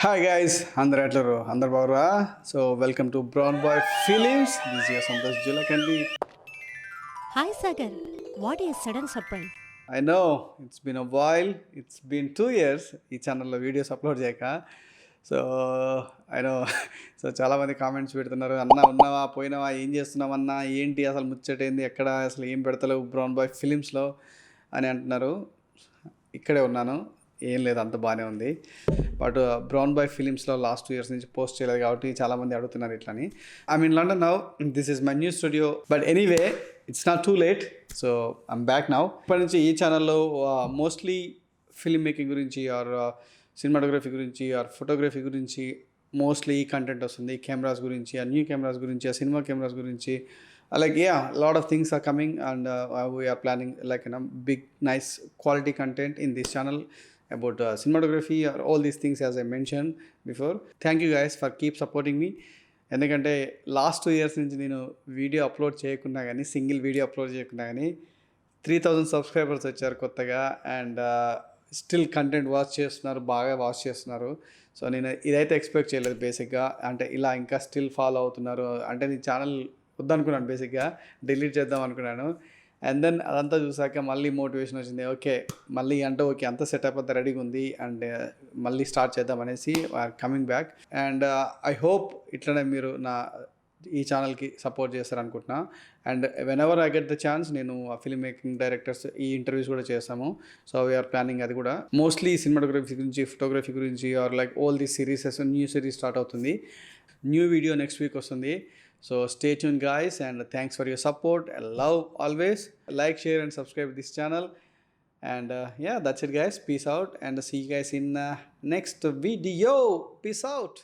Hi guys, అందరు ఎట్లరు? అందరు బాగురా? So welcome to Brown Boy Films. This year Santosh జులకండి. Hi Sagar, what a sudden surprise. I know it's been a while, it's been 2 years ఈ ఛానల్లో videos upload చేయక. So I know. So చాలామంది comments పెడుతున్నారు, అన్న ఉన్నావా, పోయినావా, ఏం చేస్తున్నావు అన్న, ఏంటి అసలు ముచ్చటేంది, ఎక్కడ అసలు ఏం పెడతలేవు బ్రౌన్ బాయ్ ఫిలిమ్స్లో అని అంటున్నారు. ఇక్కడే ఉన్నాను, ఏం లేదు, అంత బాగానే ఉంది. బట్ బ్రౌన్ బాయ్ ఫిలిమ్స్లో లాస్ట్ 2 years నుంచి పోస్ట్ చేయలేదు కాబట్టి చాలామంది అడుగుతున్నారు ఇట్లని. I mean London now, this is my new studio. But anyway, it's not too late. So I'm back now. ఇప్పటి నుంచి ఈ ఛానల్లో మోస్ట్లీ ఫిల్మ్ మేకింగ్ గురించి ఆర్ సినిమాటోగ్రఫీ గురించి ఆర్ ఫోటోగ్రఫీ గురించి మోస్ట్లీ ఈ కంటెంట్ వస్తుంది. కెమెరాస్ గురించి, ఆ న్యూ కెమెరాస్ గురించి, ఆ సినిమా కెమెరాస్ గురించి, like yeah, a lot of things are coming, and we are planning like big nice quality content in this channel about cinematography or all these things as I mentioned before. Thank you guys for keep supporting me. ఎందుకంటే last 2 years నుంచి నేను video upload చేయకుండా కానీ, single video upload చేయకుండా కానీ 3000 subscribers వచ్చారు కొత్తగా. And still content watch చేస్తున్నారు, బాగా వాచ్ చేస్తున్నారు. సో నేను ఇదైతే ఎక్స్పెక్ట్ చేయలేదు బేసిక్గా. అంటే ఇలా ఇంకా స్టిల్ ఫాలో అవుతున్నారు అంటే, నీ ఛానల్ వద్దనుకున్నాను, బేసిక్గా డిలీట్ చేద్దాం అనుకున్నాను. అండ్ దెన్ అదంతా చూసాక మళ్ళీ మోటివేషన్ వచ్చింది. ఓకే, మళ్ళీ అంటే ఓకే, అంత సెటప్ అంతా రెడీగా ఉంది, అండ్ మళ్ళీ స్టార్ట్ చేద్దాం అనేసి are coming back. And I hope ఇట్లనే మీరు నా ఈ ఛానల్కి సపోర్ట్ చేస్తారనుకుంటున్నా. And whenever I get the chance, నేను ఫిల్మ్ మేకింగ్ డైరెక్టర్స్ ఈ ఇంటర్వ్యూస్ కూడా చేస్తాము. సో వీఆర్ ప్లానింగ్ అది కూడా. మోస్ట్లీ సినిమాటోగ్రఫీ గురించి, ఫోటోగ్రఫీ గురించి, or like all the series, new series start అవుతుంది. న్యూ వీడియో నెక్స్ట్ వీక్ వస్తుంది. So stay tuned guys, and thanks for your support and love always. Like, share and subscribe to this channel. And yeah, that's it guys. Peace out, and see you guys in next video. Peace out.